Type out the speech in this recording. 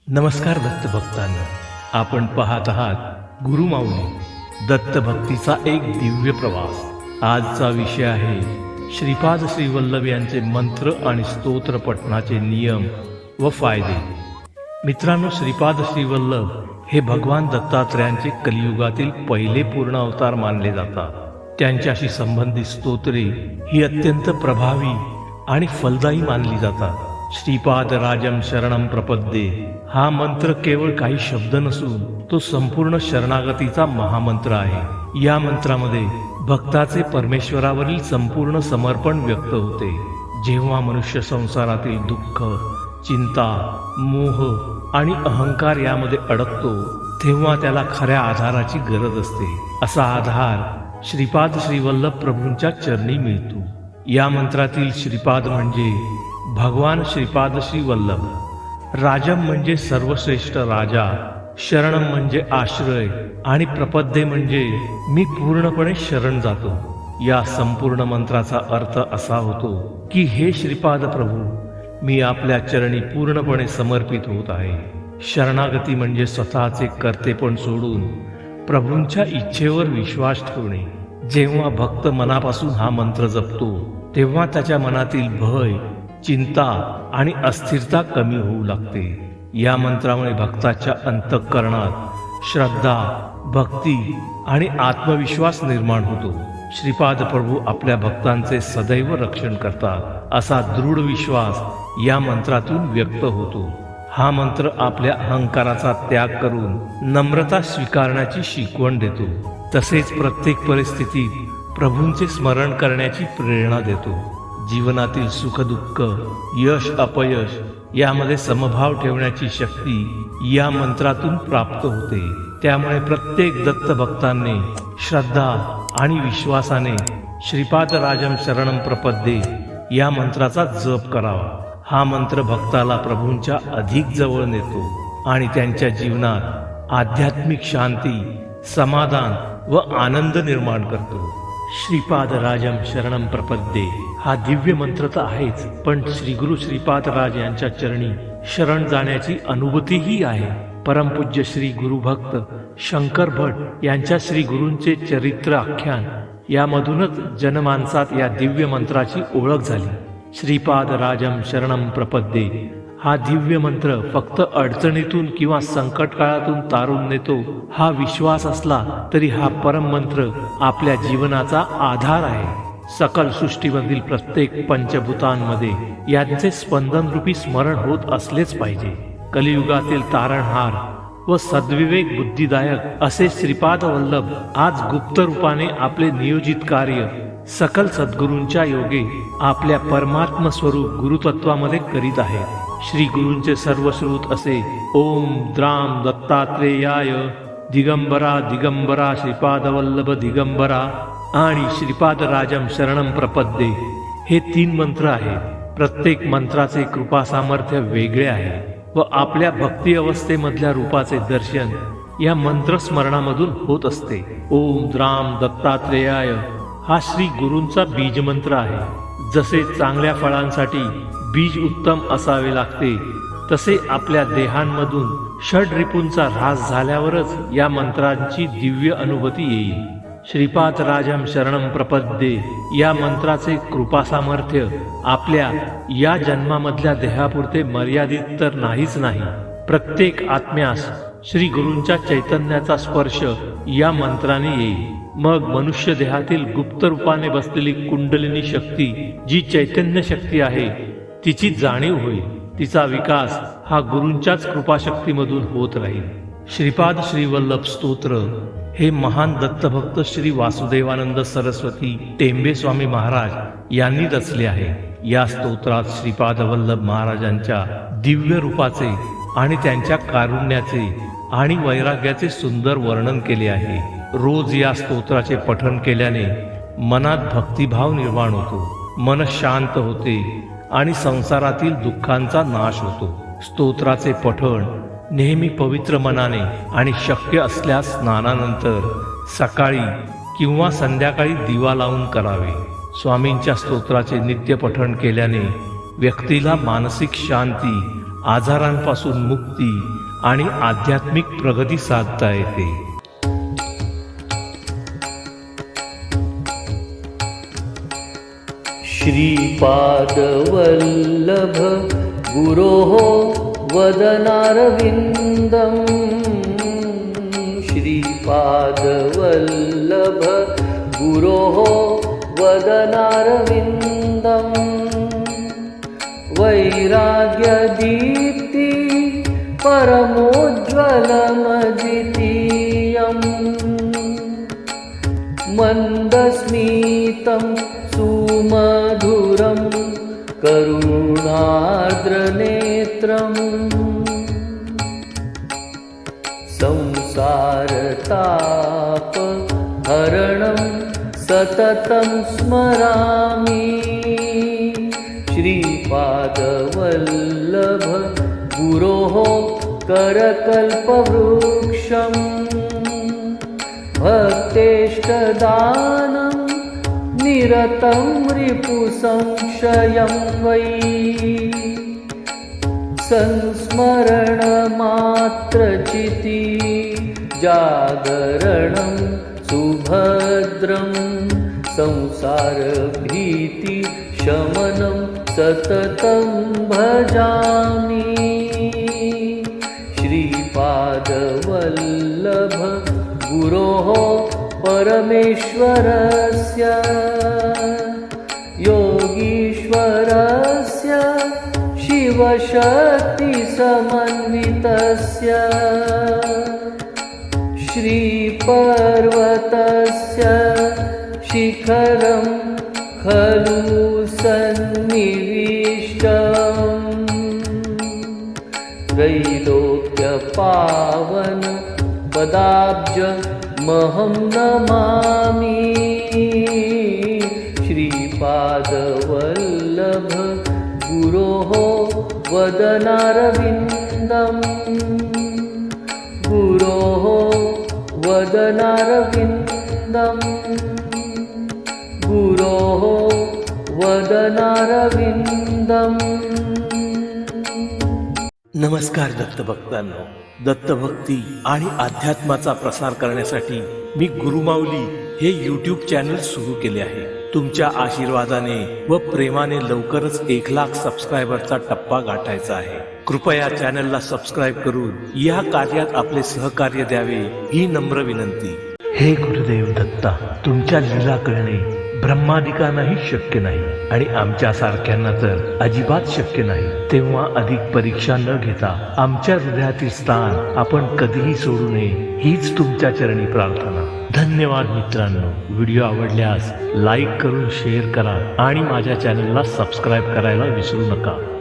नमस्कार दत्तभक्तांनो, आपण पाहत आहात गुरुमाऊली दत्तभक्तीचा एक दिव्य प्रवास। आजचा विषय आहे श्रीपाद श्रीवल्लभ यांचे मंत्र आणि स्तोत्र पठणाचे नियम व फायदे। मित्रांनो, श्रीपाद श्रीवल्लभ हे भगवान दत्तात्रयांचे कलियुगातील पहिले पूर्ण अवतार मानले जातात। त्यांच्याशी संबंधित स्तोत्रे ही अत्यंत प्रभावी आणि फलदायी मानली जातात। श्रीपाद राजम शरणम प्रपद्ये हा मंत्र केवळ काही शब्द नसून तो संपूर्ण शरणागतीचा महामंत्र आहे। या मंत्रामध्ये भक्ताचे परमेश्वरावरील संपूर्ण समर्पण व्यक्त होते। जेव्हा मनुष्य संसारातील दुःख, चिंता, मोह आणि अहंकार यामध्ये अडकतो, तेव्हा त्याला खऱ्या आधाराची गरज असते। असा आधार श्रीपाद श्रीवल्लभ प्रभूंच्या चरणी मिळतो। या मंत्रातील श्रीपाद म्हणजे भगवान श्रीपाद श्रीवल्लभ, राजम म्हणजे सर्वश्रेष्ठ राजा, शरणम म्हणजे आश्रय आणि प्रपद्ये म्हणजे मी पूर्णपणे शरण जातो। या संपूर्ण मंत्राचा अर्थ असा होतो की हे श्रीपाद प्रभू, मी आपल्या चरणी पूर्णपणे समर्पित होत आहे। शरणागती म्हणजे स्वतःचे कर्तेपण सोडून प्रभूंच्या इच्छेवर विश्वास ठेवणे। जेव्हा भक्त मनापासून हा मंत्र जपतो, तेव्हा त्याच्या मनातील भय, चिंता आणि अस्थिरता कमी होऊ लागते। या मंत्रामुळे भक्ताच्या अंतःकरणात श्रद्धा, भक्ती आणि आत्मविश्वास निर्माण होतो। श्रीपाद प्रभू आपल्या भक्तांचे सदैव रक्षण करतात असा दृढ विश्वास या मंत्रातून व्यक्त होतो। हा मंत्र आपल्या अहंकाराचा त्याग करून नम्रता स्वीकारण्याची शिकवण देतो। तसेच प्रत्येक परिस्थितीत प्रभूंचे स्मरण करण्याची प्रेरणा देतो। जीवनातील सुखदुःख, यश अपयश यामध्ये समभाव ठेवण्याची शक्ती या मंत्रातून प्राप्त होते। त्यामुळे प्रत्येक दत्तभक्तांनी श्रद्धा आणि विश्वासाने श्रीपाद राजम शरणम प्रपद्ये या मंत्राचा जप करावा। हा मंत्र भक्ताला प्रभूंच्या अधिक जवळ नेतो आणि त्यांच्या जीवनात आध्यात्मिक शांती, समाधान व आनंद निर्माण करतो। श्रीपाद राजम शरणम प्रपद्ये हा दिव्य मंत्र तर आहेच, पण श्री गुरु श्रीपाद राज यांच्या चरणी शरण जाण्याची अनुभूतीही आहे। परमपूज्य श्री गुरुभक्त शंकर भट यांच्या श्री गुरूंचे चरित्र आख्यान यामधूनच जनमानसात या दिव्य मंत्राची ओळख झाली। श्रीपाद राजम शरणम प्रपद्ये हा दिव्य मंत्र फक्त अडचणीतून किंवा संकट काळातून तारून नेतो हा विश्वास असला तरी हा परम मंत्र आपल्या जीवनाचा आधार आहे। सकल सृष्टीमधील प्रत्येक पंचभूतांमध्ये यांचे स्पंदन रूपी स्मरण होत असलेच पाहिजे। कलियुगातील तारणहार व सद्विवेक बुद्धिदायक असे श्रीपाद वल्लभ आज गुप्त रूपाने आपले नियोजित कार्य सकल सद्गुरूंच्या योगे आपल्या परमात्म स्वरूप गुरुतत्वामध्ये करीत आहेत। श्री गुरूंचे सर्वश्रुत असे ओम द्राम दत्तात्रेयाय दिगंबरा दिगंबरा श्रीपाद वल्लभ दिगंबरा आणि श्रीपाद राजम शरणम प्रपद्ये हे 3 मंत्र आहेत। प्रत्येक मंत्राचे कृपा सामर्थ्य वेगळे आहे व आपल्या भक्ती अवस्थेमधल्या रूपाचे दर्शन या मंत्र स्मरणामधून होत असते। ओम द्राम दत्तात्रेयाय हा श्री गुरूंचा बीज मंत्र आहे। जसे चांगल्या फळांसाठी बीज उत्तम असावे लागते, तसे आपल्या देहांमधून षड्रिपूंचा ऱ्हास झाल्यावरच या मंत्रांची दिव्य अनुभूती येईल। श्रीपाद राजम शरणम प्रपद्ये या मंत्राचे कृपा सामर्थ्य आपल्या या जन्मामधल्या देहापुरते मर्यादित तर नाहीच नाही, प्रत्येक आत्म्यास श्री गुरूंच्या चैतन्याचा स्पर्श या मंत्राने येईल। मग मनुष्य देहातील गुप्त रूपाने बसलेली कुंडलिनी शक्ती जी चैतन्य शक्ती आहे तिची जाणीव होईल। तिचा विकास हा गुरूंच्याच कृपाशक्तीमधून होत राहील। श्रीपाद श्रीवल्लभ स्तोत्र हे महान दत्तभक्त श्री वासुदेवानंद सरस्वती टेंबे स्वामी महाराज यांनी रचले आहे। या स्तोत्रात श्रीपाद वल्लभ महाराजांच्या दिव्य रूपाचे आणि त्यांच्या कारुण्याचे आणि वैराग्याचे सुंदर वर्णन केले आहे। रोज या स्तोत्राचे पठण केल्याने मनात भक्तिभाव निर्माण होतो, मन शांत होते आणि संसारातील दुःखांचा नाश होतो। स्तोत्राचे पठण नेहमी पवित्र मनाने आणि शक्य असल्यास स्नानानंतर सकाळी किंवा संध्याकाळी दिवा लावून करावे। स्वामींच्या स्तोत्राचे नित्य पठण केल्याने व्यक्तीला मानसिक शांती आजारांपासून मुक्ती आणि आध्यात्मिक प्रगती साधता येते. श्रीपादवल्लभ गुरोः वदनारविन्दम् श्रीपादवल्लभ गुरोः वदनारविन्दम् वैराग्यदीप्ति परमोज्ज्वलमद्वितीयम् मन्दस्मितं सुमधुरं करुणार्द्रनेत्रम् संसारतापहरणं सततं स्मरामि श्रीपादवल्लभ गुरोः करकल्पवृक्षम् भक्तेष्टदानं निरतं रिपुसंक्षयं वै संस्मरणमात्रचिति जागरणं सुभद्रं संसारभीतिशमनं सततं भजामि श्रीपादवल्लभ गुरोः परमेश्वरस्य योगीश्वरस्य शिवशक्तिसमन्वितस्य श्रीपर्वतस्य शिखरं खलु सन्निविष्टम् त्रैलोक्यपावन पदाब्जमहं नमामि श्रीपादवल्लभ गुरोः वदनारविन्दम् गुरोः वदनारविन्दम् गुरोः वदनारविन्दम्. नमस्कार दत्तभक्तांनो. दत्तभक्ती आणि अध्यात्माचा प्रसार करण्यासाठी मी गुरुमाऊली हे YouTube चॅनल सुरू केले आहे. तुमच्या आशीर्वादाने व प्रेमाने लवकरच 1,00,000 सबस्क्रायबरचा टप्पा गाठायचा आहे. कृपया चॅनलला सबस्क्राईब करून या कार्यात आपले सहकार्य द्यावे ही नम्र विनंती. हे गुरुदेव दत्ता, तुमच्या लीला कळणे ब्रह्मादिकांनाही शक्य नाही आणि आमच्या सारख्यांना तर अजिबात शक्य नाही. तेव्हा अधिक परीक्षा न घेता आमच्या हृदयातील स्थान आपण कधीही सोडू नये हीच तुमच्या चरणी प्रार्थना. धन्यवाद मित्रांनो. व्हिडिओ आवडल्यास लाईक करून शेअर करा आणि माझ्या चॅनलला सबस्क्राईब करायला विसरू नका.